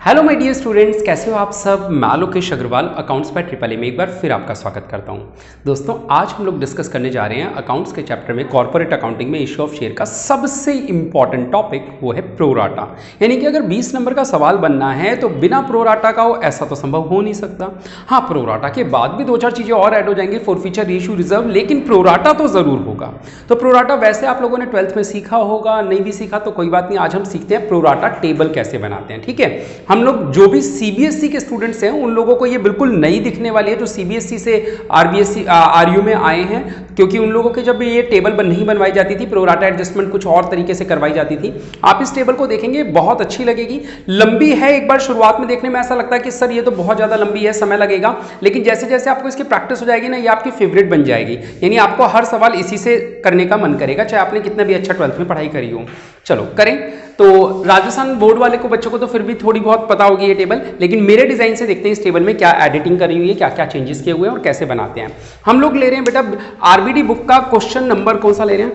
Hello my dear students, कैसे हो आप सब। मैं Lokesh Agarwal accounts by triple A में एक बार फिर आपका स्वागत करता हूं। दोस्तों, आज हम लोग डिस्कस करने जा रहे हैं अकाउंट्स के चैप्टर में कॉर्पोरेट अकाउंटिंग में इशू ऑफ शेयर का सबसे इंपॉर्टेंट टॉपिक, वो है प्रोराटा। यानी कि अगर 20 नंबर का सवाल बनना है तो बिना प्रोराटा का हो ऐसा तो संभव हो नहीं सकता। हाँ, प्रोराटा के बाद भी 2-4 चीज़ें और ऐड हो जाएंगी, फॉरफीचर, इशू, रिजर्व, लेकिन प्रोराटा तो ज़रूर होगा। तो प्रोराटा वैसे आप लोगों ने 12th में सीखा होगा, नहीं भी सीखा तो कोई बात नहीं, आज हम सीखते हैं प्रोराटा टेबल कैसे बनाते हैं। ठीक है, हम लोग जो भी सीबीएसई के स्टूडेंट्स हैं उन लोगों को ये बिल्कुल नई दिखने वाली है, जो सीबीएसई से आरबीएसई आरयू में आए हैं, क्योंकि उन लोगों के जब ये टेबल नहीं बनवाई जाती थी, प्रोराटा एडजस्टमेंट कुछ और तरीके से करवाई जाती थी। आप इस टेबल को देखेंगे, बहुत अच्छी लगेगी। लंबी है, एक बार शुरुआत में देखने में ऐसा लगता है कि सर ये तो बहुत ज़्यादा लंबी है, समय लगेगा, लेकिन जैसे जैसे आपको इसकी प्रैक्टिस हो जाएगी ना, ये आपकी फेवरेट बन जाएगी। यानी आपको हर सवाल इसी से करने का मन करेगा, चाहे आपने कितना भी अच्छा 12th में पढ़ाई करी हो। चलो करें। तो राजस्थान बोर्ड वाले को बच्चों को तो फिर भी थोड़ी बहुत पता होगी ये टेबल, लेकिन मेरे डिजाइन से देखते हैं इस टेबल में क्या एडिटिंग करी हुई है, क्या क्या चेंजेस किए हुए हैं और कैसे बनाते हैं। हम लोग ले रहे हैं बेटा आरबीडी बुक का क्वेश्चन नंबर कौन सा ले रहे हैं?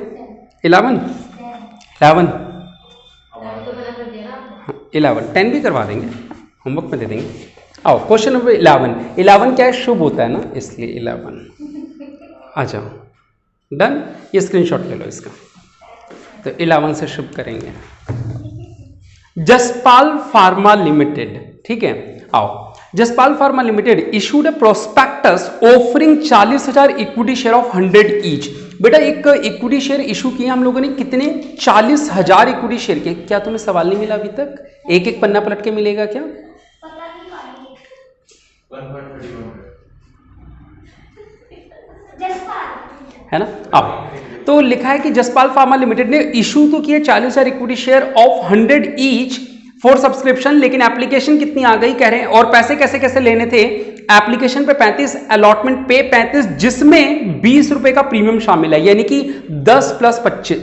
11 10 भी करवा देंगे, होमवर्क में दे देंगे। आओ, क्वेश्चन नंबर 11 क्या है? शुभ होता है ना, इसलिए 11 आ जाओ। डन, ये स्क्रीनशॉट ले लो इसका। तो 11 से शुभ करेंगे। जसपाल फार्मा लिमिटेड, ठीक है, आओ। Jaspal pharma limited issued a prospectus offering 40,000 equity share of 100 each. बेटा एक इक्विटी शेयर इशू किए हम लोगों ने, कितने? 40,000 इक्विटी शेयर के। क्या तुम्हें सवाल नहीं मिला अभी तक? एक एक पन्ना पलट के मिलेगा क्या? है ना। अब तो लिखा है कि जसपाल फार्मा लिमिटेड ने इशू तो किए 40,000 equity share of 100 each for subscription, लेकिन एप्लीकेशन कितनी आ गई कह रहे हैं, और पैसे कैसे कैसे लेने थे? एप्लीकेशन पे 35, अलॉटमेंट पे 35, जिसमें 20 रुपए का प्रीमियम शामिल है, यानी कि 10 प्लस 25,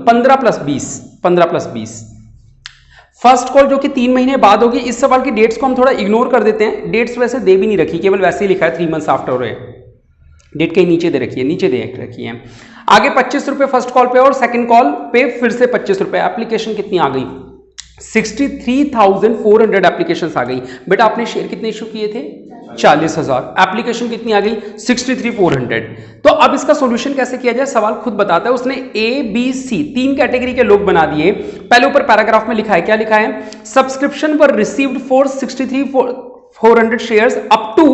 15 प्लस 20। फर्स्ट कॉल जो कि 3 महीने बाद होगी। इस सवाल की डेट्स को हम थोड़ा इग्नोर कर देते हैं, डेट्स वैसे दे भी नहीं रखी, केवल वैसे ही लिखा है 3 मंथ्स आफ्टर है, डेट कहीं नीचे दे रखी है, नीचे दे रखी है। आगे 25 रुपए फर्स्ट कॉल पे और सेकंड कॉल पे फिर से 25 रुपए। एप्लीकेशन कितनी आ गई? 63,400 एप्लीकेशन आ गई। बेटा आपने शेयर कितने इशू किए थे? 40,000। एप्लीकेशन कितनी आ गई? 63,400। तो अब इसका सॉल्यूशन कैसे किया जाए, सवाल खुद बताता है। उसने ए बी सी 3 कैटेगरी के लोग बना दिए। पहले ऊपर पैराग्राफ में लिखा है, क्या लिखा है? Subscription were received for 63,400 shares up to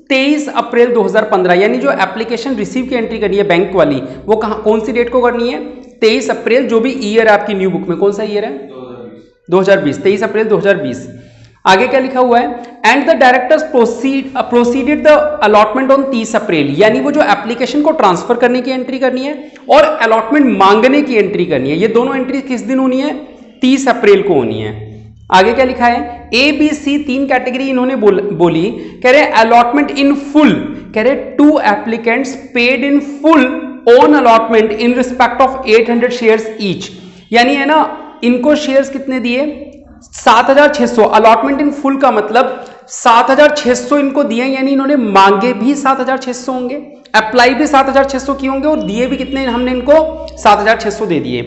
23 April 2015। यानी जो एप्लीकेशन रिसीव की एंट्री करनी है बैंक वाली, वो कौन सी डेट को करनी है? 23 अप्रैल, जो भी ईयर है आपकी न्यू बुक में, कौन सा ईयर है? 2020, 23 अप्रैल 2020। आगे क्या लिखा हुआ है? And the directors proceeded the allotment on 30 April. यानी वो जो एप्लीकेशन को ट्रांसफर करने की एंट्री करनी है और अलॉटमेंट मांगने की एंट्री करनी है, ये दोनों एंट्री किस दिन होनी है? 30 अप्रैल को होनी है। आगे क्या लिखा है? ए बी सी 3 कैटेगरी इन्होंने बोली, कह रहे अलॉटमेंट इन फुल, कह रहे 2 applicants paid in full on allotment in respect of 800 shares each. यानी है ना, इनको शेयर्स कितने दिए? 7,600। अलॉटमेंट इन फुल का मतलब 7,600 इनको दिए, यानी इन्होंने मांगे भी 7,600 होंगे, अप्लाई भी 7,600 किए होंगे, और दिए भी कितने? हमने इनको 7,600 दे दिए।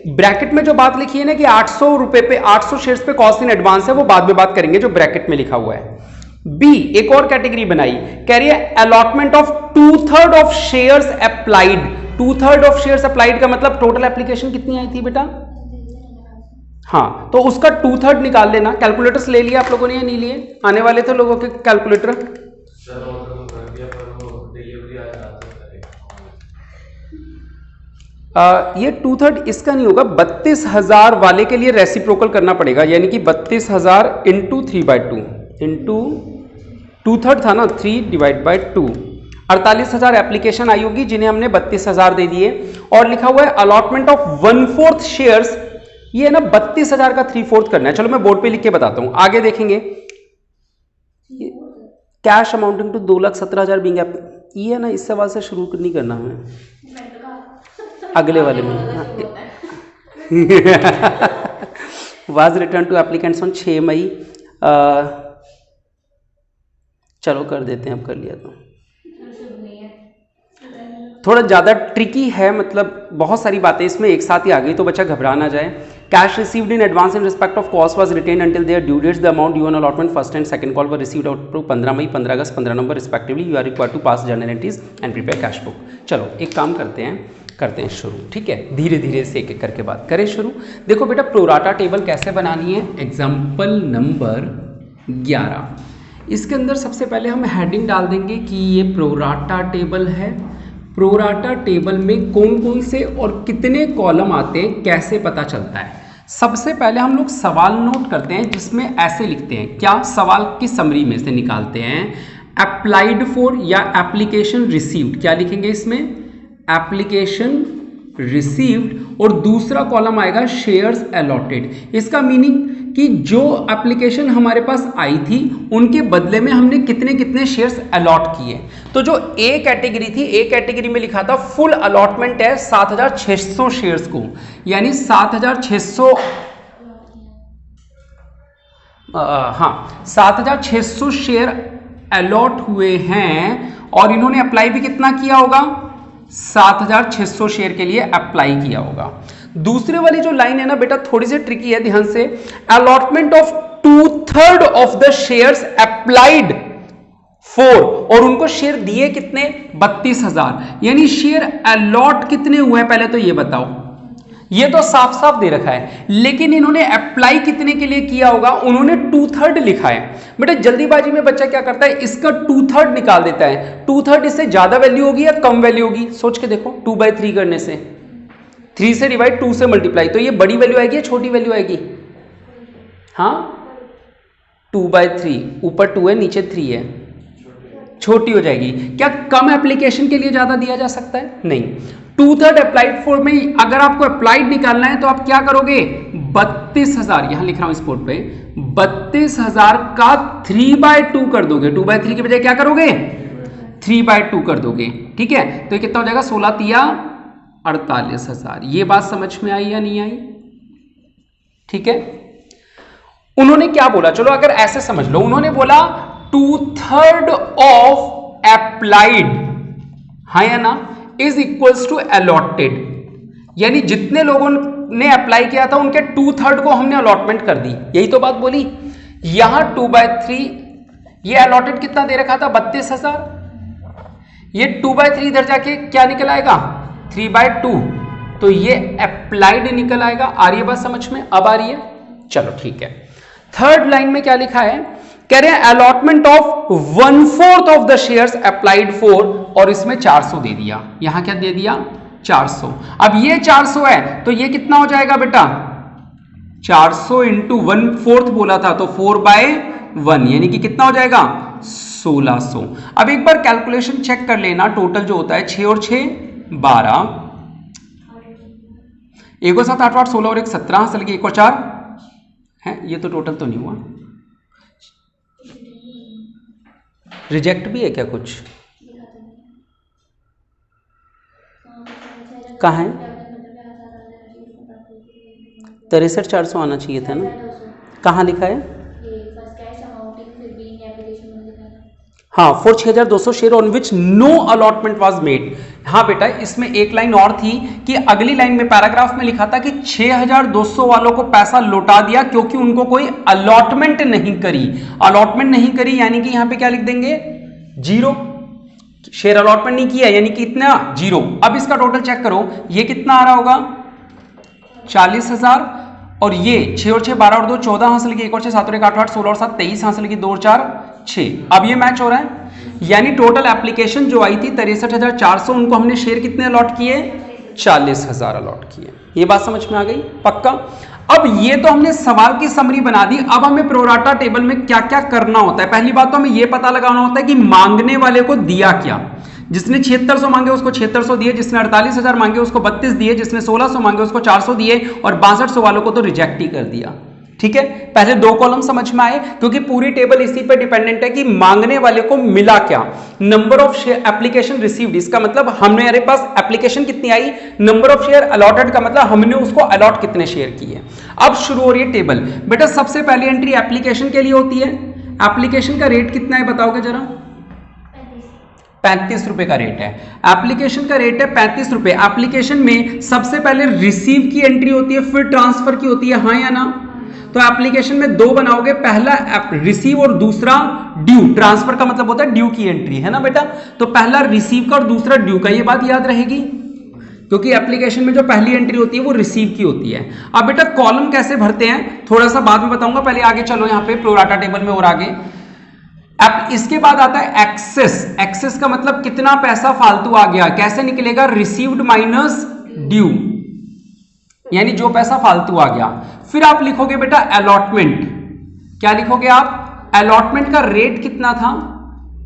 ब्रैकेट में जो बात लिखी है ना कि 800 रुपए पे 800 शेयर्स पे कॉस्ट इन एडवांस है, वो बाद में बात करेंगे जो ब्रैकेट में लिखा हुआ है। बी एक और कैटेगरी बनाई, कह रही है allotment of 2/3 of shares applied. 2/3 of shares applied का मतलब टोटल एप्लीकेशन कितनी आई थी बेटा? हाँ, तो उसका 2/3 निकाल लेना। कैलकुलेटर्स ले लिया आप लोगों ने या नहीं लिए? आने वाले थे लोगों के कैलकुलेटर? ये 2/3 इसका नहीं होगा, 32,000 वाले के लिए रेसिप्रोकल करना पड़ेगा, यानी कि 32,000 इंटू 3/2 इंटू 2/3 था ना, 3/2। 48,000 एप्लीकेशन आई होगी जिन्हें हमने 32,000 दे दिए, और लिखा हुआ है अलॉटमेंट ऑफ 1/4 शेयर्स। ये है ना 32,000 का 3/4 करना है। चलो मैं बोर्ड पे लिख के बताता हूं, आगे देखेंगे। कैश अमाउंटिंग टू 2,17,000 बीइंग, ये है ना, इस सवाल से शुरू नहीं करना है, अगले वाले में। Was return to applicants on 6 May. चलो कर देते हैं, अब कर लिया तो थोड़ा ज़्यादा ट्रिकी है, मतलब बहुत सारी बातें इसमें एक साथ ही आ गई, तो बच्चा घबरा ना जाए। Cash received in advance in respect of cost was retain until there due dates the amount due on allotment first and second call were received out to 15 May 15 August 15 November respectively you are required to pass journal entries and prepare cash book. चलो एक काम करते हैं शुरू, ठीक है, धीरे धीरे से एक एक करके बात करें शुरू। देखो बेटा प्रोराटा टेबल कैसे बनानी है, एग्जाम्पल नंबर 11। इसके अंदर सबसे पहले हम हेडिंग डाल देंगे कि ये प्रोराटा टेबल है। प्रोराटा टेबल में कौन कौन से और कितने कॉलम आते हैं कैसे पता चलता है। सबसे पहले हम लोग सवाल नोट करते हैं जिसमें ऐसे लिखते हैं, क्या सवाल की समरी में से निकालते हैं, अप्लाइड फॉर या एप्लीकेशन रिसीव्ड, क्या लिखेंगे इसमें, एप्लीकेशन रिसीव्ड, और दूसरा कॉलम आएगा शेयर्स अलॉटेड। इसका मीनिंग कि जो एप्लीकेशन हमारे पास आई थी उनके बदले में हमने कितने कितने शेयर्स अलॉट किए। तो जो ए कैटेगरी थी, ए कैटेगरी में लिखा था फुल अलॉटमेंट है 7600 शेयर्स को, यानी 7600 7600 शेयर अलॉट हुए हैं और इन्होंने अप्लाई भी कितना किया होगा, 7600 शेयर के लिए अप्लाई किया होगा। दूसरे वाली जो लाइन है ना बेटा थोड़ी सी ट्रिकी है, ध्यान से, allotment of 2/3 of the shares applied for, और उनको शेयर दिए कितने, 32,000, यानी शेयर अलॉट कितने हुए पहले तो ये बताओ। ये तो साफ साफ दे रखा है, लेकिन इन्होंने अप्लाई कितने के लिए किया होगा, उन्होंने 2/3 लिखा है। बेटा जल्दीबाजी में बच्चा क्या करता है, इसका 2/3 निकाल देता है। 2/3 इससे ज्यादा वैल्यू होगी या कम वैल्यू होगी, सोच के देखो। 2/3 करने से 3 से डिवाइड 2 से मल्टीप्लाई, तो ये बड़ी वैल्यू आएगी या छोटी वैल्यू आएगी, हाँ 2/3, ऊपर 2 है नीचे 3 है, छोटी हो जाएगी। क्या कम एप्लीकेशन के लिए ज्यादा दिया जा सकता है, नहीं। 2/3 अप्लाइड फॉर में अगर आपको अप्लाइड निकालना है तो आप क्या करोगे, 32,000, यहां लिख रहा हूं इस बोर्ड पे, 32,000 का 3/2 कर दोगे, 2/3 के बजाय क्या करोगे, 3/2 कर दोगे, ठीक है। तो ये कितना हो जाएगा, 16 तिया 48,000। ये बात समझ में आई या नहीं आई, ठीक है। उन्होंने क्या बोला, चलो अगर ऐसे समझ लो, उन्होंने बोला 2/3 ऑफ अप्लाइड, हाँ या ना, इज इक्वल्स टू अलॉटेड, यानी जितने लोगों ने अप्लाई किया था उनके 2/3 को हमने अलॉटमेंट कर दी, यही तो बात बोली। यहां 2/3, ये अलॉटेड कितना दे रखा था, 32,000, ये 2/3 इधर जाके क्या निकल आएगा, 3/2, तो ये अप्लाइड निकल आएगा। आ रही है बात समझ में, अब आ रही है, चलो ठीक है। थर्ड लाइन में क्या लिखा है, कह रहे हैं allotment of 1/4 of the shares applied for, और इसमें 400 दे दिया, यहां क्या दे दिया, 400। अब ये 400 है तो ये कितना हो जाएगा बेटा, 400 इंटू 1/4 बोला था तो 4/1, यानी कि कितना हो जाएगा, 1600। अब एक बार कैलकुलेशन चेक कर लेना, टोटल जो होता है 6 और 6 12, 1 और 7 8 8 16 और 1 17, असल की 1 और 4 है, ये तो टोटल तो नहीं हुआ। रिजेक्ट भी है क्या कुछ, कहाँ है, 63,400 आना चाहिए था ना, कहाँ लिखा है, हाँ for 6,200 share on which no allotment was made. हाँ बेटा इसमें एक लाइन और थी कि अगली लाइन में पैराग्राफ में लिखा था कि 6,200 वालों को पैसा लौटा दिया क्योंकि उनको कोई अलॉटमेंट नहीं करी। अलॉटमेंट नहीं करी यानी कि यहां पे क्या लिख देंगे, 0, शेयर अलॉटमेंट नहीं किया यानी कि इतना 0। अब इसका टोटल चेक करो, ये कितना आ रहा होगा, 40,000, और ये 6 और 6 12 और 2 14 हासिल की, 1 और 6 7 और 1 8 8 16 और 7 23 हासिल की, 2 और 4 6। अब ये मैच हो रहा है, यानी टोटल एप्लीकेशन जो आई थी 63,400, उनको हमने शेयर कितने अलॉट किए, 40,000 अलॉट किए। ये बात समझ में आ गई, पक्का। अब ये तो हमने सवाल की समरी बना दी, अब हमें प्रोराटा टेबल में क्या क्या करना होता है। पहली बात तो हमें यह पता लगाना होता है कि मांगने वाले को दिया क्या। जिसने 7600 मांगे उसको 7600 दिए, जिसने 48,000 मांगे उसको 32 दिए, जिसने 1600 मांगे उसको 400 दिए, और 6200 वालों को तो रिजेक्ट ही कर दिया। ठीक है, पहले 2 कॉलम समझ में आए, क्योंकि पूरी टेबल इसी पे डिपेंडेंट है कि मांगने वाले को मिला क्या। Number of share application received, इसका मतलब हमारे पास एप्लीकेशन कितनी आई। नंबर ऑफ शेयर अलॉटेड का मतलब हमने उसको अलॉट कितने शेयर किए। अब शुरू हो रही है टेबल। बेटा सबसे पहली एंट्री एप्लीकेशन के लिए होती है। एप्लीकेशन का रेट कितना है बताओगे जरा, ₹35 का रेट है। एप्लीकेशन का रेट है ₹35। एप्लीकेशन में सबसे पहले रिसीव की एंट्री होती है, फिर ट्रांसफर की होती है, हाँ या ना? तो एप्लीकेशन में दो बनाओगे, पहला रिसीव और दूसरा ड्यू। ट्रांसफर का मतलब होता है ड्यू की एंट्री, है ना बेटा? तो पहला रिसीव का और दूसरा ड्यू का, ये बात याद रहेगी, क्योंकि एप्लीकेशन में जो पहली एंट्री होती है वो रिसीव की होती है। अब बेटा कॉलम कैसे भरते हैं थोड़ा सा बाद में बताऊंगा, पहले आगे चलो यहाँ पे प्रोराटा टेबल में और आगे। अब इसके बाद आता है एक्सेस। एक्सेस का मतलब कितना पैसा फालतू आ गया, कैसे निकलेगा? रिसीव्ड माइनस ड्यू, यानी जो पैसा फालतू आ गया। फिर आप लिखोगे बेटा अलॉटमेंट। क्या लिखोगे आप? अलॉटमेंट का रेट कितना था?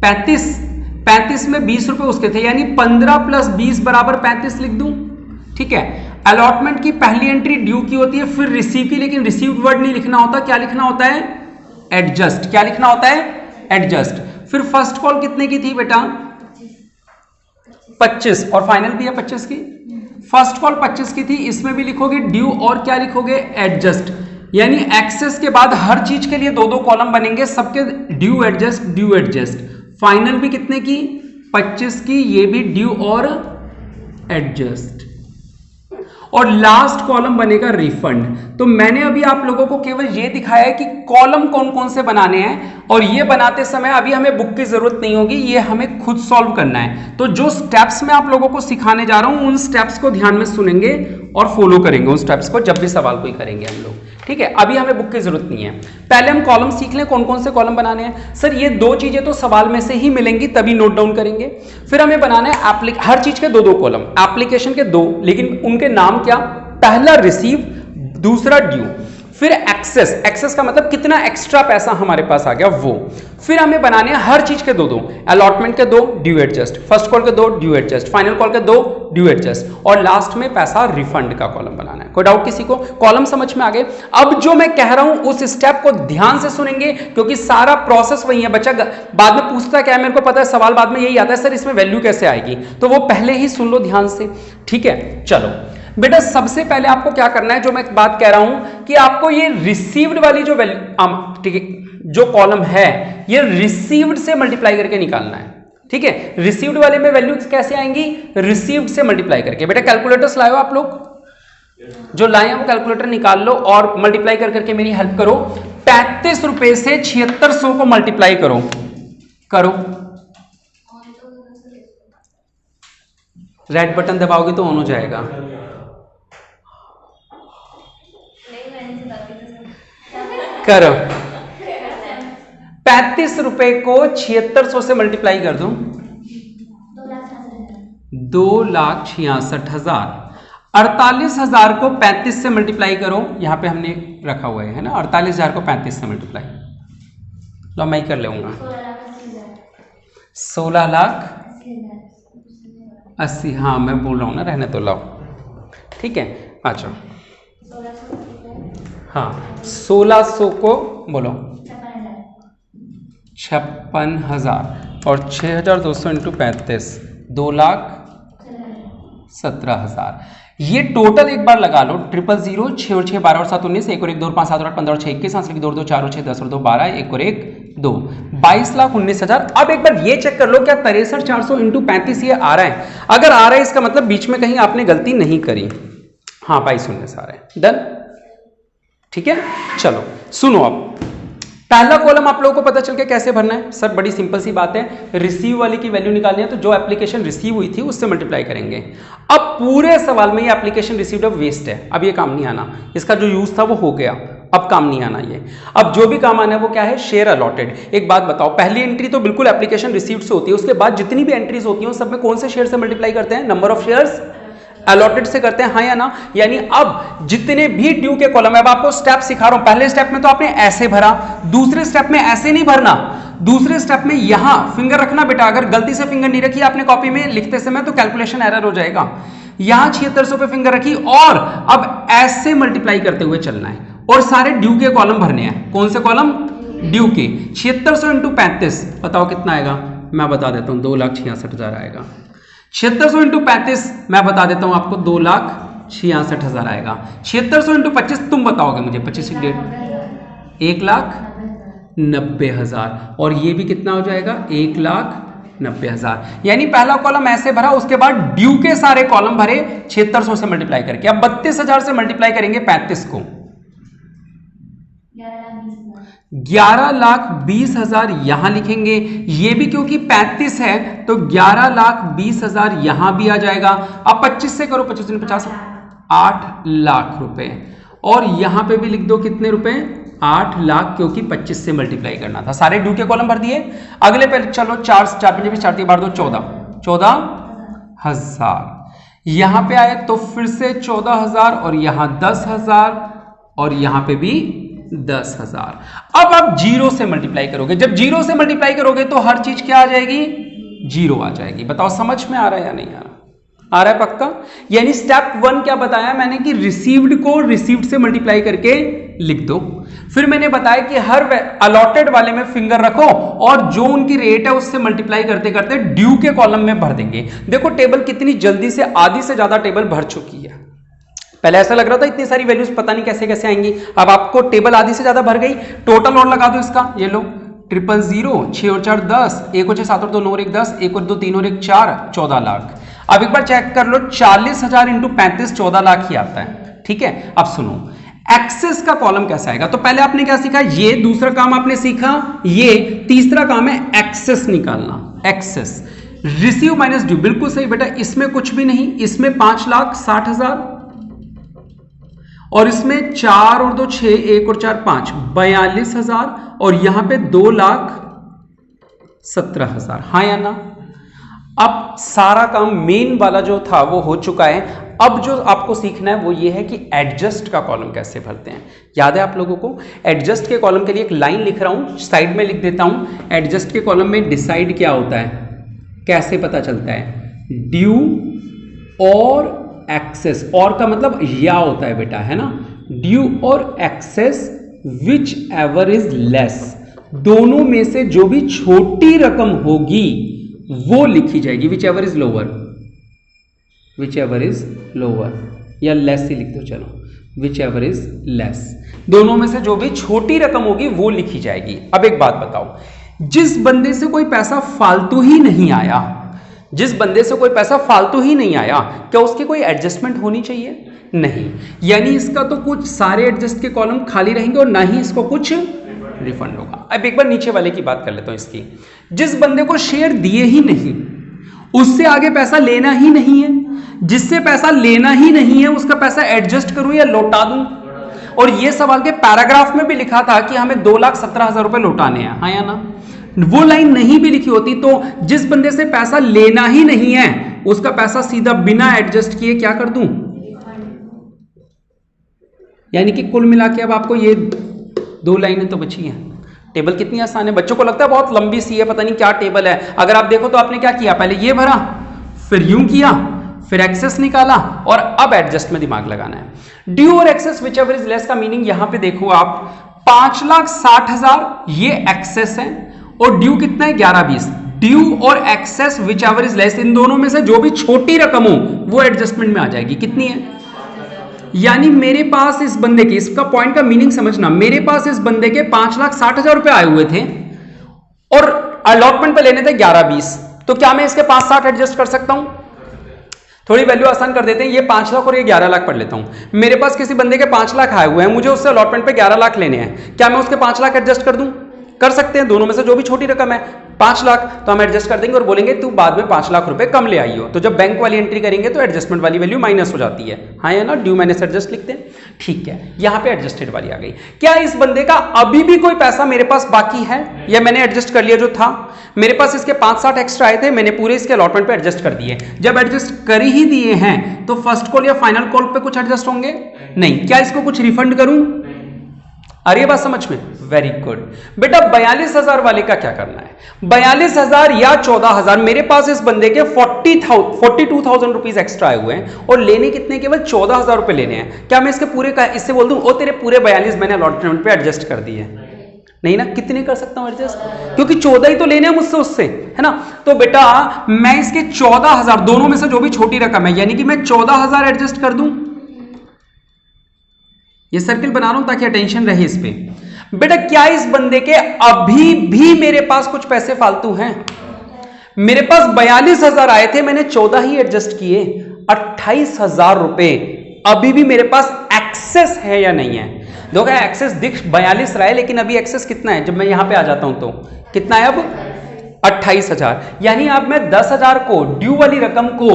35 में 20 रुपए उसके थे, यानी 15 + 20 = 35 लिख दूं, ठीक है। अलॉटमेंट की पहली एंट्री ड्यू की होती है, फिर रिसीव की, लेकिन रिसीव्ड वर्ड नहीं लिखना होता, क्या लिखना होता है? एडजस्ट। क्या लिखना होता है? एडजस्ट। फिर फर्स्ट कॉल कितने की थी बेटा? 25, और फाइनल भी है 25 की। फर्स्ट कॉल 25 की थी, इसमें भी लिखोगे ड्यू और क्या लिखोगे? एडजस्ट। यानी एक्सेस के बाद हर चीज के लिए दो दो कॉलम बनेंगे, सबके due adjust due adjust. Final भी कितने की? 25 की, ये भी ड्यू और एडजस्ट। और लास्ट कॉलम बनेगा रिफंड। तो मैंने अभी आप लोगों को केवल ये दिखाया है कि कॉलम कौन कौन से बनाने हैं, और ये बनाते समय अभी हमें बुक की जरूरत नहीं होगी, ये हमें खुद सॉल्व करना है। तो जो स्टेप्स मैं आप लोगों को सिखाने जा रहा हूं, उन स्टेप्स को ध्यान में सुनेंगे और फॉलो करेंगे उन स्टेप्स को, जब भी सवाल कोई करेंगे हम लोग, ठीक है। अभी हमें बुक की जरूरत नहीं है, पहले हम कॉलम सीख लें, कौन कौन से कॉलम बनाने हैं। सर ये दो चीजें तो सवाल में से ही मिलेंगी, तभी नोट डाउन करेंगे। फिर हमें बनाना है हर चीज के दो दो कॉलम, एप्लीकेशन के दो, लेकिन उनके नाम क्या? पहला रिसीव, दूसरा ड्यू। फिर एक्सेस। एक्सेस का मतलब कितना एक्स्ट्रा पैसा हमारे पास आ गया वो। फिर हमें बनाने हैं हर चीज के दो दो, अलॉटमेंट के दो, ड्यू एडजस्ट, फर्स्ट कॉल के दो, ड्यू एडजस्ट, फाइनल कॉल के दो, ड्यू एडजस्ट, और लास्ट में पैसा रिफंड का कॉलम बनाना है। कोई डाउट किसी को? कॉलम समझ में आ गए? अब जो मैं कह रहा हूं उस स्टेप को ध्यान से सुनेंगे, क्योंकि सारा प्रोसेस वही है। बच्चा बाद में पूछता क्या है, मेरे को पता है सवाल बाद में यही आता है, सर इसमें वैल्यू कैसे आएगी, तो वो पहले ही सुन लो ध्यान से, ठीक है। चलो बेटा सबसे पहले आपको क्या करना है, जो मैं बात कह रहा हूं कि आपको ये रिसीव्ड वाली जो वैल्यू, ठीक है, जो कॉलम है ये रिसीव्ड से मल्टीप्लाई करके निकालना है, ठीक है। रिसीव्ड वाले में वैल्यू कैसे आएंगी? रिसीव्ड से मल्टीप्लाई करके। बेटा कैलकुलेटर्स लाए हो आप लोग? जो लाए हैं वो कैलकुलेटर निकाल लो और मल्टीप्लाई कर करके मेरी हेल्प करो। 35 रुपए से 7600 को मल्टीप्लाई करो। रेड बटन दबाओगे तो ऑन हो जाएगा। करो। 35 रुपए को 7600 से मल्टीप्लाई कर दो, 2,66,000। 48,000 को 35 से मल्टीप्लाई करो, यहां पे हमने रखा हुआ है ना, 48,000 को 35 से मल्टीप्लाई, लो मैं कर लूंगा। 16,80,000, हाँ मैं बोल रहा हूं ना, रहने तो लाओ, ठीक है। अच्छा हाँ 1600 को बोलो 56,000 और 6,200 इंटू 35, 2,17,000। ये टोटल एक बार लगा लो, 000, 6 और 6 12 और 7 19, 1 और 1 2 और 5 7 और 8 15 और 6 21, 5 2 2 4 और 6 10 और 2 12, 1 और 1 2, 22,19,000। अब एक बार ये चेक कर लो क्या 63,400 इंटू 35 ये आ रहा है? अगर आ रहा है इसका मतलब बीच में कहीं आपने गलती नहीं करी। हाँ 22,19 आ रहा है, डन, ठीक है। चलो सुनो, अब पहला कॉलम आप लोगों को पता चल गया कैसे भरना है। सर बड़ी सिंपल सी बात है, रिसीव वाली की वैल्यू निकालनी है तो जो एप्लीकेशन रिसीव हुई थी उससे मल्टीप्लाई करेंगे। अब पूरे सवाल में ये एप्लीकेशन रिसीव्ड अब वेस्ट है, अब ये काम नहीं आना, इसका जो यूज था वो हो गया, अब काम नहीं आना ये। अब जो भी काम आना है वो क्या है? Share allotted. एक बात बताओ, पहली एंट्री तो बिल्कुल एप्लीकेशन रिसीव्ड से होती है, उसके बाद जितनी भी एंट्रीज होती हैं सब में कौन से शेयर से मल्टीप्लाई करते हैं? नंबर ऑफ शेयर्स अलॉटेड से करते हैं, हाँ या ना? यानी अब जितने भी ड्यू के कॉलम है, अब आपको स्टेप सिखा रहा हूं। पहले स्टेप में तो आपने ऐसे भरा, दूसरे स्टेप में ऐसे नहीं भरना, दूसरे स्टेप में यहां फिंगर रखना बेटा। अगर गलती से फिंगर नहीं रखी आपने कॉपी में लिखते समय तो कैलकुलेशन एरर हो जाएगा। यहां 7600 पे फिंगर रखी और अब ऐसे मल्टीप्लाई करते हुए चलना है और सारे ड्यू के कॉलम भरने हैं। कौन से कॉलम? ड्यू के। 7600 इंटू 35 बताओ कितना आएगा? मैं बता देता हूं, 2,66,000 आएगा। 7600 इंटू 35 मैं बता देता हूं आपको, 2,66,000 आएगा। 7600 इंटू 25 तुम बताओगे मुझे, 25 की डेट 1,90,000 और ये भी कितना हो जाएगा? 1,00,000 90,000। यानी पहला कॉलम ऐसे भरा, उसके बाद ड्यू के सारे कॉलम भरे 7600 से मल्टीप्लाई करके। अब 32,000 से मल्टीप्लाई करेंगे 35 को, 11,20,000 यहां लिखेंगे। ये भी क्योंकि 35 है तो 11,20,000 यहां भी आ जाएगा। अब 25 से करो, 25 50, 8 लाख रुपए। और यहां पे भी लिख दो कितने रुपए, 8 लाख, क्योंकि 25 से मल्टीप्लाई करना था। सारे ड्यू के कॉलम भर दिए। अगले पे चलो 4 5 4 बार 2 14,000 यहां पे आए तो फिर से 14,000 और यहां 10,000 और यहां पे भी 10,000। अब आप जीरो से मल्टीप्लाई करोगे। जब जीरो से मल्टीप्लाई करोगे तो हर चीज क्या आ जाएगी, जीरो आ जाएगी। बताओ समझ में आ रहा है या नहीं आ रहा? आ रहा है पक्का? यानी स्टेप 1 क्या बताया मैंने कि रिसीव्ड को रिसीव्ड से मल्टीप्लाई करके लिख दो। फिर मैंने बताया कि हर अलॉटेड वाले में फिंगर रखो और जो उनकी रेट है उससे मल्टीप्लाई करते करते ड्यू के कॉलम में भर देंगे। देखो टेबल कितनी जल्दी से, आधी से ज्यादा टेबल भर चुकी है। पहले ऐसा लग रहा था इतनी सारी वैल्यूज पता नहीं कैसे कैसे आएंगी, अब आपको टेबल आधी से ज्यादा भर गई। टोटल और लगा दो इसका, ये लो 000, 6 और 4 10, 1 और 6 7 और 2 9 और 1 10, 1 और 2 3 और 1 4, 14 लाख। अब एक बार चेक कर लो, 40,000 इंटू 35 14 लाख ही आता है। ठीक है, अब सुनो एक्सेस का कॉलम कैसा आएगा। तो पहले आपने क्या सीखा, ये दूसरा काम आपने सीखा, ये तीसरा काम है एक्सेस निकालना। एक्सेस रिसीव माइनस ड्यू, बिल्कुल सही बेटा। इसमें कुछ भी नहीं, इसमें 5,60,000 और इसमें 4 और 2 6, 1 और 4 5, 42,000 और यहां पे 2,17,000। हाँ या ना? अब सारा काम मेन वाला जो था वो हो चुका है। अब जो आपको सीखना है वो ये है कि एडजस्ट का कॉलम कैसे भरते हैं। याद है आप लोगों को? एडजस्ट के कॉलम के लिए एक लाइन लिख रहा हूं, साइड में लिख देता हूं। एडजस्ट के कॉलम में डिसाइड क्या होता है, कैसे पता चलता है, ड्यू और एक्सेस। और का मतलब या होता है बेटा, है ना? ड्यू और excess whichever is less, दोनों में से जो भी छोटी रकम होगी वो लिखी जाएगी। Which ever is lower, which ever is lower, या लेस ही लिख दो, चलो विच एवर इज लेस। दोनों में से जो भी छोटी रकम होगी वो लिखी जाएगी। अब एक बात बताओ, जिस बंदे से कोई पैसा फालतू ही नहीं आया, जिस बंदे से कोई पैसा फालतू ही नहीं आया, क्या उसकी कोई एडजस्टमेंट होनी चाहिए? नहीं। यानी इसका तो कुछ सारे एडजस्ट के कॉलम खाली रहेंगे और ना ही इसको कुछ रिफंड होगा। अब एक बार नीचे वाले की बात कर लेता हूं इसकी। जिस बंदे को शेयर दिए ही नहीं, उससे आगे पैसा लेना ही नहीं है, जिससे पैसा लेना ही नहीं है उसका पैसा एडजस्ट करूं या लौटा दूं? और ये सवाल के पैराग्राफ में भी लिखा था कि हमें 2,17,000 रुपए लौटाने हैं। हाँ या ना? वो लाइन नहीं भी लिखी होती तो जिस बंदे से पैसा लेना ही नहीं है उसका पैसा सीधा बिना एडजस्ट किए क्या कर दूं? यानी कि कुल मिला के अब आपको ये 2 लाइनें तो बची हैं। टेबल कितनी आसान है, बच्चों को लगता है बहुत लंबी सी है, पता नहीं क्या टेबल है। अगर आप देखो तो आपने क्या किया, पहले ये भरा, फिर यूं किया, फिर एक्सेस निकाला और अब एडजस्ट में दिमाग लगाना है। ड्यू और excess whichever is less का मीनिंग यहां पे देखो आप, 5,60,000 ये एक्सेस है और ड्यू कितना है 11,20। ड्यू और excess whichever is less, इन दोनों में से जो भी छोटी रकम हो वो एडजस्टमेंट में आ जाएगी। कितनी है? यानी मेरे पास इस बंदे के, इसका पॉइंट का मीनिंग समझना, मेरे पास इस बंदे के 5,60,000 रुपए आए हुए थे और अलॉटमेंट पे लेने थे 11,20, तो क्या मैं इसके 5,60 एडजस्ट कर सकता हूं? थोड़ी वैल्यू आसान कर देते हैं, ये 5 लाख और ये 11 लाख पढ़ लेता हूं। मेरे पास किसी बंदे के 5 लाख आए हुए हैं, मुझे उससे अलॉटमेंट पे 11 लाख लेने हैं, क्या मैं उसके 5 लाख एडजस्ट कर दूं? कर सकते हैं, दोनों में से जो भी छोटी रकम है 5 लाख तो हम एडजस्ट कर देंगे और बोलेंगे तू बाद में 5 लाख रुपए कम ले आई हो। तो जब बैंक वाली एंट्री करेंगे तो एडजस्टमेंट वाली वैल्यू माइनस हो जाती है। हाँ या ना? ड्यू माइनस एडजस्ट लिखते हैं। ठीक है, यहां पे एडजस्टेड वाली आ गई। क्या इस बंदे का अभी भी कोई पैसा मेरे पास बाकी है या मैंने एडजस्ट कर लिया जो था? मेरे पास इसके 5,60 एक्स्ट्रा आए थे, मैंने पूरे इसके अलॉटमेंट पे एडजस्ट कर दिए। जब एडजस्ट कर ही दिए हैं तो फर्स्ट कॉल या फाइनल कॉल पे कुछ एडजस्ट होंगे? नहीं। क्या इसको कुछ रिफंड करूं? आ रही है बात समझ में? वेरी गुड बेटा। 42,000 वाले का क्या करना है? 42,000 या 14,000, मेरे पास इस बंदे के 42,000 रुपीज एक्स्ट्रा आए हुए हैं और लेने कितने? केवल 14,000 रुपए लेने हैं। क्या मैं इसके पूरे का इससे बोल दूं ओ तेरे पूरे 42 मैंने अलॉटमेंट पे एडजस्ट कर दिए? नहीं ना। कितने कर सकता हूं एडजस्ट? क्योंकि 14 ही तो लेने हैं मुझसे, उससे, है ना? तो बेटा मैं इसके 14,000, दोनों में से जो भी छोटी रकम है, यानी कि मैं 14,000 एडजस्ट कर दूं। ये सर्किल बना रहा हूं ताकि अटेंशन रहे इस पे। बेटा क्या इस बंदे के अभी भी मेरे पास कुछ पैसे फालतू हैं? मेरे पास 42,000 आए थे, मैंने 14 ही एडजस्ट किए, 28,000 रुपए अभी भी मेरे पास एक्सेस है या नहीं है? देखो एक्सेस दिख 42 रहा है, लेकिन अभी एक्सेस कितना है? जब मैं यहां पे आ जाता हूं तो कितना है अब? 28,000। यानी अब मैं 10,000 को, ड्यू वाली रकम को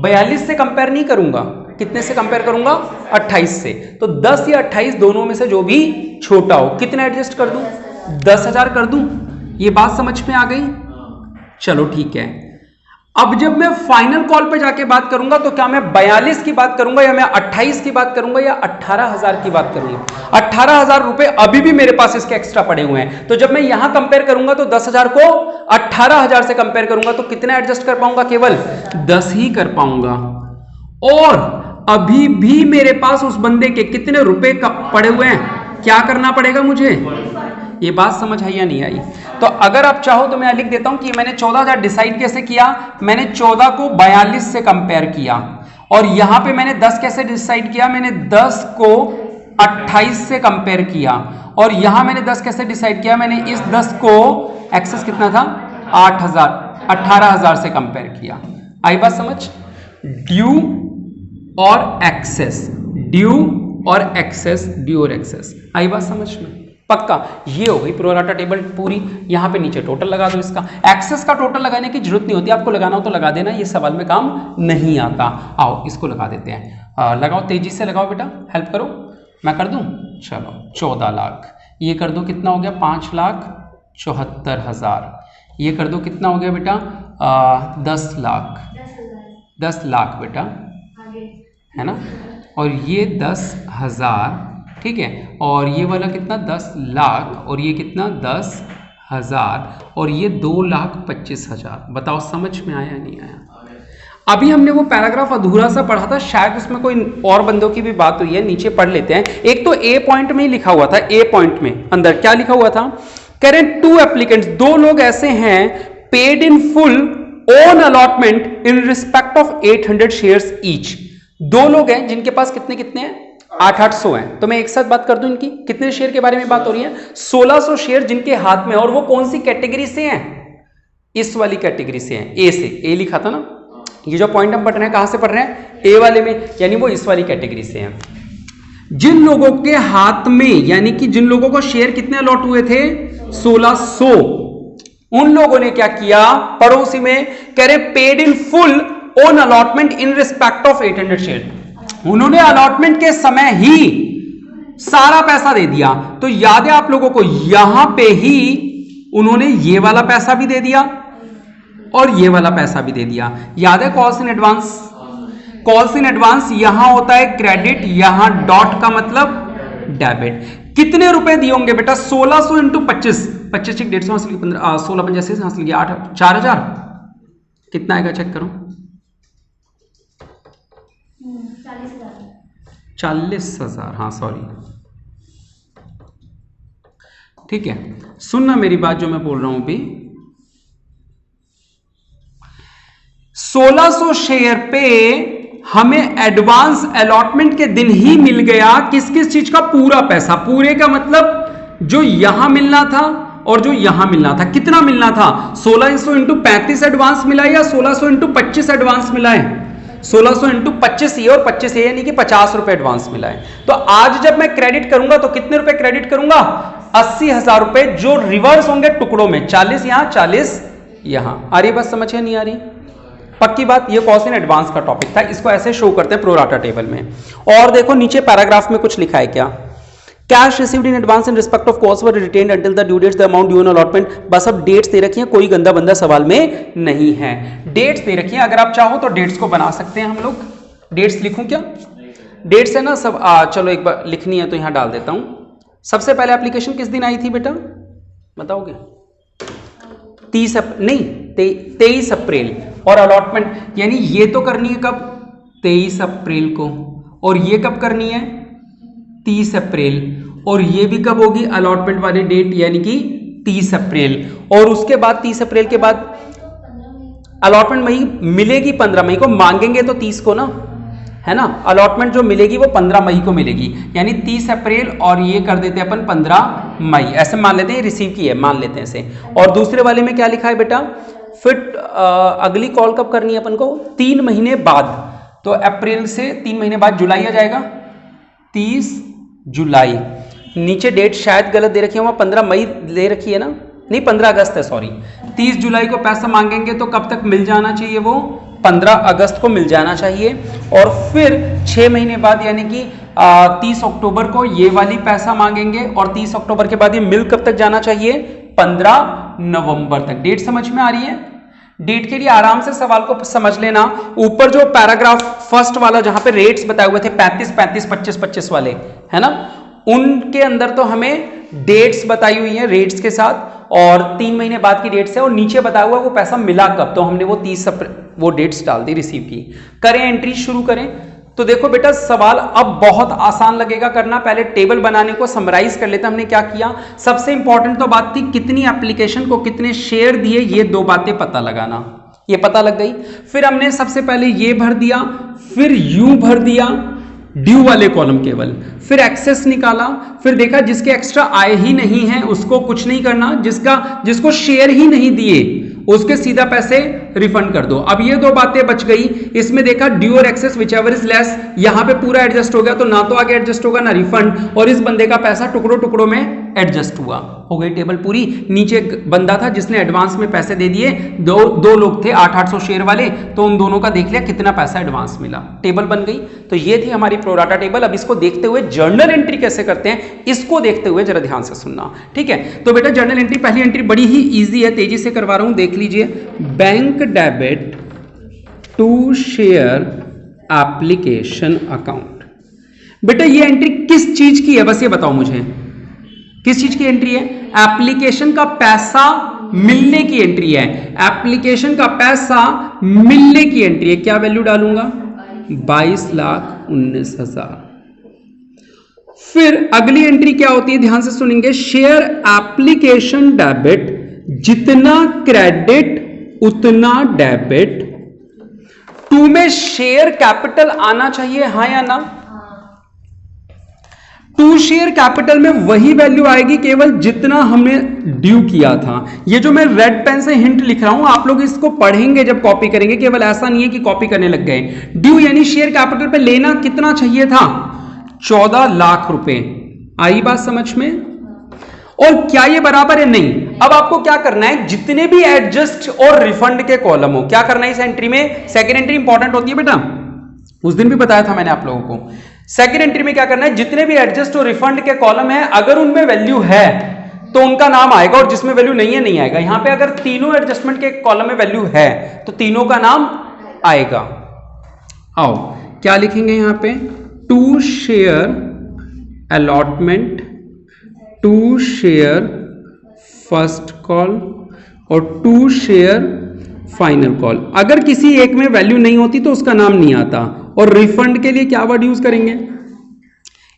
42 से कंपेयर नहीं करूंगा, कितने से कंपेयर करूंगा? 28 से। तो 10 या 28 दोनों में से जो भी छोटा हो, कितना एडजस्ट कर दूं? 10,000 कर दूं। ये बात समझ में आ गई? चलो ठीक है। अब जब मैं फाइनल कॉल पे जाके बात करूंगा तो क्या मैं 42 की बात करूंगा या मैं 28 की बात करूंगा या 18,000 की बात करूंगा? 18,000 रुपए अभी भी मेरे पास इसके एक्स्ट्रा पड़े हुए हैं। तो जब मैं यहां कंपेयर करूंगा तो 10,000 को 18,000 से कंपेयर करूंगा तो कितना एडजस्ट कर पाऊंगा? केवल 10 ही कर पाऊंगा। और अभी भी मेरे पास उस बंदे के कितने रुपए पड़े हुए हैं? क्या करना पड़ेगा मुझे? ये बात समझ आई या नहीं आई? तो अगर आप चाहो तो मैं लिख देता हूं कि मैंने 14,000 डिसाइड कैसे किया। मैंने 14 को 42 से कंपेयर किया, और यहां पे मैंने 10 कैसे डिसाइड किया? मैंने 10 को 28 से कंपेयर किया, और यहां मैंने 10 कैसे डिसाइड किया? मैंने इस 10 को, एक्सेस कितना था? 18,000 से कंपेयर किया। आई बात समझ? ड्यू और एक्सेस, ड्यू और एक्सेस, ड्यू और एक्सेस। आई बात समझ में? पक्का। ये हो गई प्रो राटा टेबल पूरी। यहां पे नीचे टोटल लगा दो इसका। एक्सेस का टोटल लगाने की जरूरत नहीं होती, आपको लगाना हो तो लगा देना, ये सवाल में काम नहीं आता। आओ इसको लगा देते हैं। लगाओ, तेजी से लगाओ बेटा, हेल्प करो। मैं कर दूं? चलो 14 लाख। ये कर दो, कितना हो गया? 5,74,000। ये कर दो, कितना हो गया बेटा? 10 लाख। 10 लाख बेटा, है ना? और ये 10,000, ठीक है। और ये वाला कितना? 10 लाख, और ये कितना? 10,000, और ये 2,25,000। बताओ समझ में आया नहीं आया? अभी हमने वो पैराग्राफ अधूरा सा पढ़ा था, शायद उसमें कोई और बंदों की भी बात हुई है, नीचे पढ़ लेते हैं। एक तो ए पॉइंट में ही लिखा हुआ था, ए पॉइंट में अंदर क्या लिखा हुआ था? कह रहे 2 एप्लीकेंट्स, 2 लोग ऐसे हैं, paid in full on allotment in respect of 800 shares each. 2 लोग हैं जिनके पास कितने कितने हैं? 800 हैं। तो मैं एक साथ बात कर दूं इनकी। कितने शेयर के बारे में बात हो रही है? 1600 शेयर जिनके हाथ में, और वो कौन सी कैटेगरी से हैं? इस वाली कैटेगरी से हैं, ए से। ए लिखा था ना, ये जो पॉइंट हम पढ़ रहे हैं कहां से पढ़ रहे हैं? ए वाले में, यानी वो इस वाली कैटेगरी से हैं। जिन लोगों के हाथ में, यानी कि जिन लोगों को शेयर कितने अलॉट हुए थे? 1600। उन लोगों ने क्या किया? पड़ोसी में कह रहे paid in full on allotment in respect of 800 share. उन्होंने अलॉटमेंट के समय ही सारा पैसा दे दिया। तो याद है आप लोगों को, यहां पे ही उन्होंने ये वाला पैसा भी दे दिया और ये वाला पैसा भी दे दिया। याद है calls in advance? Calls in advance यहां होता है क्रेडिट, यहां डॉट का मतलब डेबिट। कितने रुपए दिए होंगे बेटा? 1600 इंटू 25, 25 150 हासिल 15, 16 50 हासिल किया 8, 4,000। कितना आएगा चेक करो? 40,000। हाँ सॉरी, ठीक है। सुनना मेरी बात जो मैं बोल रहा हूं अभी। 1600 शेयर पे हमें एडवांस अलॉटमेंट के दिन ही मिल गया किस किस चीज का? पूरा पैसा। पूरे का मतलब जो यहां मिलना था और जो यहां मिलना था। कितना मिलना था? 1600 इंटू 35 एडवांस मिला है या 1600 इंटू 25 एडवांस मिला है? 1600 इंटू 25 ये और 25 ये, यानी कि 50 रुपए एडवांस मिला है। तो आज जब मैं क्रेडिट करूंगा तो कितने रुपए क्रेडिट करूंगा? 80,000 रुपए, जो रिवर्स होंगे टुकड़ों में, 40 यहां 40 यहां। आ रही बात समझ? नहीं आ रही? पक्की बात। ये कॉस्ट इन एडवांस का टॉपिक था, इसको ऐसे शो करते हैं प्रो राटा टेबल में। और देखो नीचे पैराग्राफ में कुछ लिखा है क्या? Cash received in advance in respect of cost were retained until the due dates the amount due on allotment. बस अब डेट्स दे रखी है, कोई गंदा बंदा सवाल में नहीं है। डेट्स दे रखी है, अगर आप चाहो तो डेट्स को बना सकते हैं हम लोग। डेट्स लिखूं क्या? डेट्स है ना सब। चलो एक बार लिखनी है तो यहां डाल देता हूं। सबसे पहले एप्लीकेशन किस दिन आई थी बेटा? बताओगे? 23 अप्रैल। और अलॉटमेंट यानी ये तो करनी है कब? 23 अप्रैल को। और ये कब करनी है? 30 अप्रैल। और ये भी कब होगी अलॉटमेंट वाली डेट, यानी कि 30 अप्रैल। और उसके बाद 30 अप्रैल के बाद अलॉटमेंट मई मिलेगी 15 मई को। मांगेंगे तो 30 को ना, है ना? अलॉटमेंट जो मिलेगी वो 15 मई को मिलेगी, यानी 30 अप्रैल और ये कर देते हैं अपन 15 मई, ऐसे मान लेते हैं। रिसीव की है मान लेते हैं इसे। और दूसरे वाले में क्या लिखा है बेटा? फिर अगली कॉल कब करनी है अपन को? 3 महीने बाद। तो अप्रैल से 3 महीने बाद जुलाई आ जाएगा, 30 जुलाई। नीचे डेट शायद गलत दे रखी है, वहां 15 मई दे रखी है ना, नहीं 15 अगस्त है, सॉरी। 30 जुलाई को पैसा मांगेंगे तो कब तक मिल जाना चाहिए? वो 15 अगस्त को मिल जाना चाहिए। और फिर 6 महीने बाद यानी कि 30 अक्टूबर को ये वाली पैसा मांगेंगे और 30 अक्टूबर के बाद ये मिल कब तक जाना चाहिए? 15 नवंबर तक। डेट समझ में आ रही है? डेट के लिए आराम से सवाल को समझ लेना। ऊपर जो पैराग्राफ फर्स्ट वाला जहां पे रेट्स बताए हुए थे 35 35 25 25 वाले, है ना, उनके अंदर तो हमें डेट्स बताई हुई है रेट्स के साथ, और 3 महीने बाद की डेट्स है, और नीचे बताया हुआ वो पैसा मिला कब, तो हमने वो 30 वो डेट्स डाल दी, रिसीव की। करें एंट्री, शुरू करें। तो देखो बेटा सवाल अब बहुत आसान लगेगा करना। पहले टेबल बनाने को समराइज कर लेते हैं। हमने क्या किया, सबसे इंपॉर्टेंट तो बात थी कितनी एप्लीकेशन को कितने शेयर दिए, ये 2 बातें पता लगाना, ये पता लग गई। फिर हमने सबसे पहले ये भर दिया, फिर यू भर दिया ड्यू वाले कॉलम केवल, फिर एक्सेस निकाला, फिर देखा जिसके एक्स्ट्रा आए ही नहीं है उसको कुछ नहीं करना, जिसको शेयर ही नहीं दिए उसके सीधा पैसे रिफंड कर दो। अब ये 2 बातें बच गई। इसमें देखा ड्यू और एक्सेस विचएवर इज लेस, यहां पे पूरा एडजस्ट हो गया, तो ना तो आगे एडजस्ट होगा ना रिफंड, और इस बंदे का पैसा टुकड़ों टुकड़ों में एडजस्ट हुआ। हो गई टेबल पूरी। नीचे बंदा था जिसने एडवांस में पैसे दे दिए, दो लोग थे 800 शेयर वाले, तो उन दोनों का देख लिया कितना पैसा एडवांस मिला, टेबल बन गई। तो ये थी हमारी प्रोराटा टेबल। अब इसको देखते हुए जर्नल एंट्री कैसे करते हैं इसको देखते हुए जरा ध्यान से सुनना, ठीक है। तो बेटा जर्नल एंट्री, पहली एंट्री बड़ी ही इजी है, तेजी से करवा रहा हूं, देख लीजिए। Bank debit to share application account. बेटा ये एंट्री किस चीज की है, बस ये बताओ मुझे, किस चीज की एंट्री है? एप्लीकेशन का पैसा मिलने की एंट्री है। एप्लीकेशन का पैसा मिलने की एंट्री है। क्या वैल्यू डालूंगा? 22,19,000। फिर अगली एंट्री क्या होती है, ध्यान से सुनेंगे। शेयर एप्लीकेशन डेबिट, जितना क्रेडिट उतना डेबिट। 2 में शेयर कैपिटल आना चाहिए, हाँ या ना? 2 शेयर कैपिटल में वही वैल्यू आएगी केवल जितना हमने ड्यू किया था। ये जो मैं रेड पेन से हिंट लिख रहा हूं, आप लोग इसको पढ़ेंगे जब कॉपी करेंगे, केवल ऐसा नहीं है कि कॉपी करने लग गए। ड्यू यानी शेयर कैपिटल पे लेना कितना चाहिए था? 14 लाख रुपए। आई बात समझ में? और क्या ये बराबर है? नहीं। अब आपको क्या करना है, जितने भी एडजस्ट और रिफंड के कॉलम हो, क्या करना है इस एंट्री में? सेकेंड एंट्री इंपॉर्टेंट होती है बेटा, उस दिन भी बताया था मैंने आप लोगों को। सेकेंड एंट्री में क्या करना है, जितने भी एडजस्ट और रिफंड के कॉलम है अगर उनमें वैल्यू है तो उनका नाम आएगा, और जिसमें वैल्यू नहीं है नहीं आएगा। यहां पे अगर तीनों एडजस्टमेंट के कॉलम में वैल्यू है तो तीनों का नाम आएगा। आओ क्या लिखेंगे यहां पे? 2 share allotment, 2 share first call और 2 शेयर फाइनल कॉल। अगर किसी एक में वैल्यू नहीं होती तो उसका नाम नहीं आता। और रिफंड के लिए क्या वर्ड यूज करेंगे?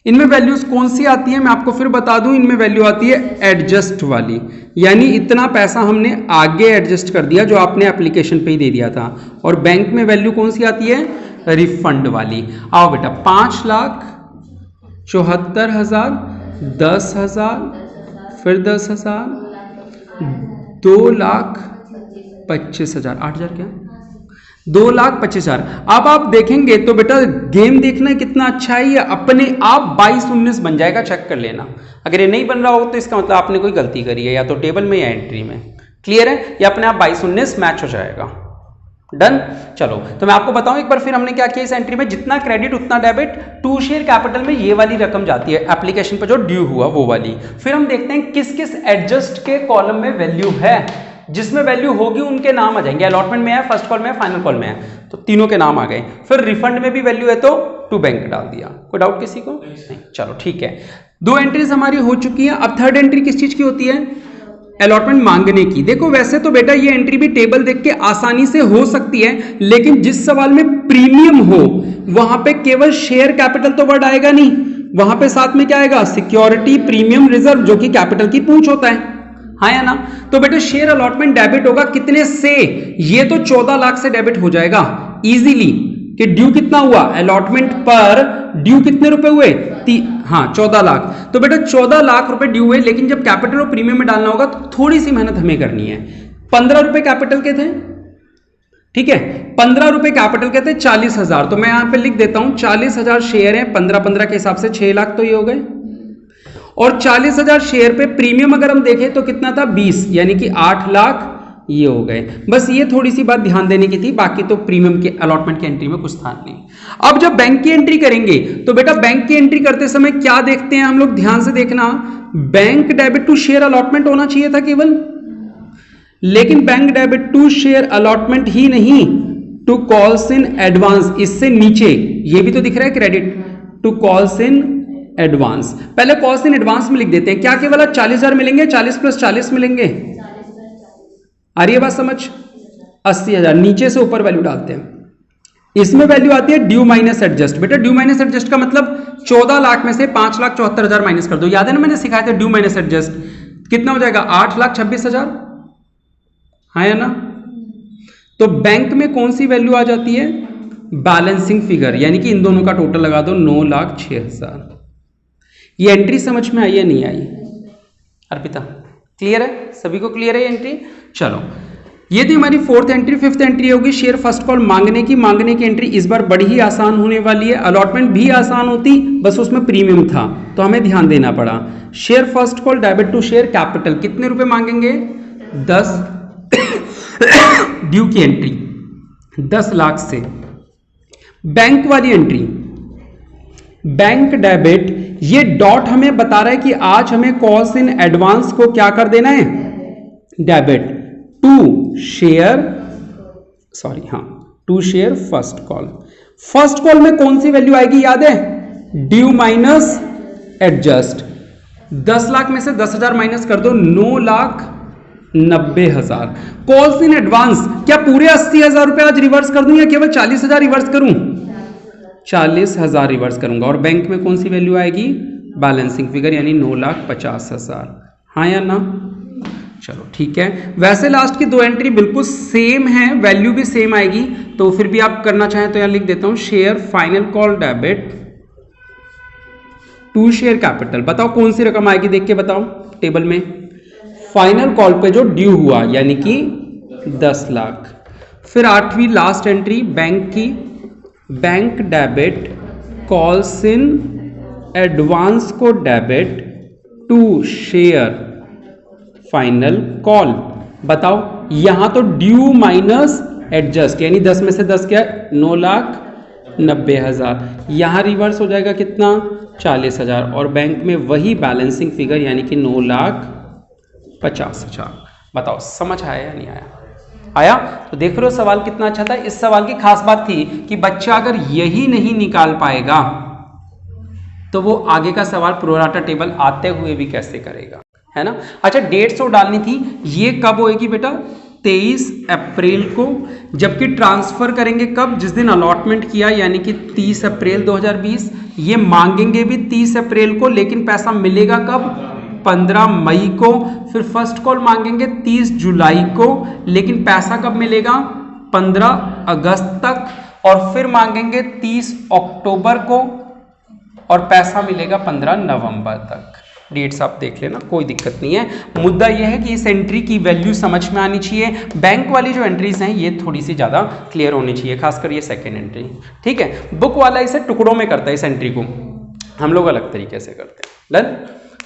इनमें वैल्यूज कौन सी आती है मैं आपको फिर बता दूं। इनमें वैल्यू आती है एडजस्ट वाली, यानी इतना पैसा हमने आगे एडजस्ट कर दिया जो आपने एप्लीकेशन पे ही दे दिया था। और बैंक में वैल्यू कौन सी आती है? रिफंड वाली। आओ बेटा, 5,74,000, 10,000, फिर 10,000, 2,25,000, 8,000 क्या? 2,25,000। अब आप देखेंगे तो बेटा गेम देखना कितना अच्छा है, ये अपने आप 22-19 बन जाएगा, चेक कर लेना। अगर ये नहीं बन रहा हो तो इसका मतलब आपने कोई गलती करी है, या तो टेबल में या एंट्री में। क्लियर है? ये अपने आप 22-19 मैच हो जाएगा। डन। चलो तो मैं आपको बताऊं एक बार फिर हमने क्या किया इस एंट्री में, जितना क्रेडिट उतना डेबिट। 2 शेयर कैपिटल में ये वाली रकम जाती है एप्लीकेशन पर जो ड्यू हुआ वो वाली। फिर हम देखते हैं किस किस एडजस्ट के कॉलम में वैल्यू है, जिसमें वैल्यू होगी उनके नाम आ जाएंगे। अलॉटमेंट में है, फर्स्ट कॉल में है, फाइनल कॉल में है, तो तीनों के नाम आ गए। फिर रिफंड में भी वैल्यू है तो टू बैंक डाल दिया। कोई डाउट किसी को? नहीं। चलो ठीक है, 2 एंट्रीज हमारी हो चुकी हैं। अब थर्ड एंट्री किस चीज की होती है? अलॉटमेंट मांगने की। देखो वैसे तो बेटा ये एंट्री भी टेबल देख के आसानी से हो सकती है, लेकिन जिस सवाल में प्रीमियम हो वहां पे केवल शेयर कैपिटल तो वर्ड आएगा नहीं, वहां पे साथ में क्या आएगा? सिक्योरिटी प्रीमियम रिजर्व, जो कि कैपिटल की पूछ होता है, हाँ या ना? तो बेटा शेयर अलॉटमेंट डेबिट होगा कितने से? ये तो 14 लाख से डेबिट हो जाएगा इजीली। कि ड्यू कितना हुआ? अलॉटमेंट पर ड्यू कितने रुपए हुए? 14 लाख। तो बेटा 14 लाख रुपए ड्यू हुए, लेकिन जब कैपिटल और प्रीमियम में डालना होगा तो थोड़ी सी मेहनत हमें करनी है। 15 रुपए कैपिटल के थे, ठीक है, 15 रुपए कैपिटल के थे, 40,000। तो मैं यहां पे लिख देता हूं 40,000 शेयर है, 15 के हिसाब से 6 लाख तो ये हो गए। और 40,000 शेयर पे प्रीमियम अगर हम देखें तो कितना था 20, यानी कि 8 लाख ये हो गए। बस ये थोड़ी सी बात ध्यान देने की थी, बाकी तो प्रीमियम के अलॉटमेंट की एंट्री में कुछ था नहीं। अब जब बैंक की एंट्री करेंगे तो बेटा बैंक की एंट्री करते समय क्या देखते हैं हम लोग, ध्यान से देखना, bank debit to share allotment होना चाहिए था केवल, लेकिन bank debit to share allotment ही नहीं, टू कॉल्स इन एडवांस, इससे नीचे ये भी तो दिख रहा है credit to calls in advance. पहले कॉल्स इन एडवांस में लिख देते हैं, क्या केवल 40,000 मिलेंगे, 40 + 40 मिलेंगे, आ रही है बात समझ, 80,000 नीचे से ऊपर वैल्यू डालते हैं। इसमें वैल्यू आती है ड्यू माइनस एडजस्ट। बेटा ड्यू माइनस एडजस्ट का मतलब 14 लाख में से 5,74,000 माइनस कर दो, याद है ना मैंने सिखाया था ड्यू माइनस एडजस्ट, कितना हो जाएगा 8,26,000, हाँ या ना। तो बैंक में कौन सी वैल्यू आ जाती है, बैलेंसिंग फिगर, यानी कि इन दोनों का टोटल लगा दो 9,06,000। ये एंट्री समझ में आई या नहीं आई अर्पिता, क्लियर है, सभी को क्लियर है एंट्री। चलो ये थी हमारी 4th एंट्री। 5th एंट्री होगी शेयर फर्स्ट कॉल मांगने की एंट्री इस बार बड़ी ही आसान होने वाली है, अलॉटमेंट भी आसान होती, बस उसमें प्रीमियम था तो हमें ध्यान देना पड़ा। Share first call debit to share capital, कितने रुपए मांगेंगे 10, ड्यू की एंट्री 10 लाख से। बैंक वाली एंट्री बैंक डेबिट, ये डॉट हमें बता रहा है कि आज हमें कॉल्स इन एडवांस को क्या कर देना है, डेबिट टू शेयर, सॉरी हाँ, to share first call. First call में कौन सी वैल्यू आएगी याद है, ड्यू माइनस एडजस्ट। 10 लाख में से 10,000 माइनस कर दो, 9,90,000। कॉल्स इन एडवांस, क्या पूरे 80,000 रुपए आज रिवर्स कर दूं या केवल 40,000 रिवर्स करूं, 40,000 रिवर्स करूंगा। और बैंक में कौन सी वैल्यू आएगी, बैलेंसिंग फिगर, यानी 9,50,000, हाँ या ना। चलो ठीक है, वैसे लास्ट की 2 एंट्री बिल्कुल सेम है, वैल्यू भी सेम आएगी, तो फिर भी आप करना चाहें तो यहां लिख देता हूं share final call debit to share capital. बताओ कौन सी रकम आएगी, देख के बताओ टेबल में। फाइनल कॉल पे जो ड्यू हुआ यानी कि 10 लाख। फिर 8वीं लास्ट एंट्री बैंक की, bank debit calls in advance को debit to share final call. बताओ यहां तो ड्यू माइनस एडजस्ट, यानी 10 में से 10 क्या, 9,90,000, यहां रिवर्स हो जाएगा कितना 40,000, और बैंक में वही बैलेंसिंग फिगर यानी कि 9,50,000। बताओ समझ आया या नहीं आया, आया। तो देख रहे हो सवाल कितना अच्छा था। इस सवाल की खास बात थी कि बच्चा अगर यही नहीं निकाल पाएगा तो वो आगे का सवाल प्रोराटा टेबल आते हुए भी कैसे करेगा, है ना। अच्छा डेट्स और डालनी थी, ये कब होएगी बेटा, 23 अप्रैल को, जबकि ट्रांसफर करेंगे कब, जिस दिन अलॉटमेंट किया यानी कि 30 अप्रैल 2020। ये मांगेंगे भी 30 अप्रैल को, लेकिन पैसा मिलेगा कब, 15 मई को। फिर फर्स्ट कॉल मांगेंगे 30 जुलाई को, लेकिन पैसा कब मिलेगा, 15 अगस्त तक। और फिर मांगेंगे 30 अक्टूबर को, और पैसा मिलेगा 15 नवंबर तक। डेट्स आप देख लेना, कोई दिक्कत नहीं है। मुद्दा यह है कि इस एंट्री की वैल्यू समझ में आनी चाहिए। बैंक वाली जो एंट्रीज हैं ये थोड़ी सी ज़्यादा क्लियर होनी चाहिए, खासकर ये सेकेंड एंट्री, ठीक है। बुक वाला इसे टुकड़ों में करता है, इस एंट्री को हम लोग अलग तरीके से करते हैं। डन,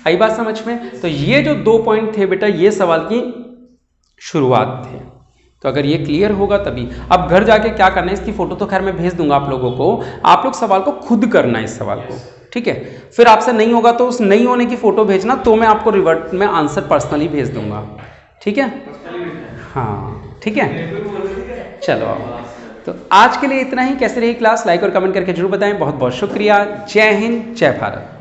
आई बात समझ में। तो ये जो 2 पॉइंट थे बेटा, ये सवाल की शुरुआत थे। तो अगर ये क्लियर होगा तभी। अब घर जाके क्या करना है, इसकी फोटो तो खैर मैं भेज दूंगा आप लोगों को, आप लोग सवाल को खुद करना है इस सवाल को, ठीक है। फिर आपसे नहीं होगा तो उस नहीं होने की फोटो भेजना, तो मैं आपको रिवर्ट में आंसर पर्सनली भेज दूंगा, ठीक है। हाँ ठीक है, चलो तो आज के लिए इतना ही। कैसे रही क्लास, लाइक और कमेंट करके जरूर बताएं। बहुत बहुत शुक्रिया। जय हिंद, जय भारत।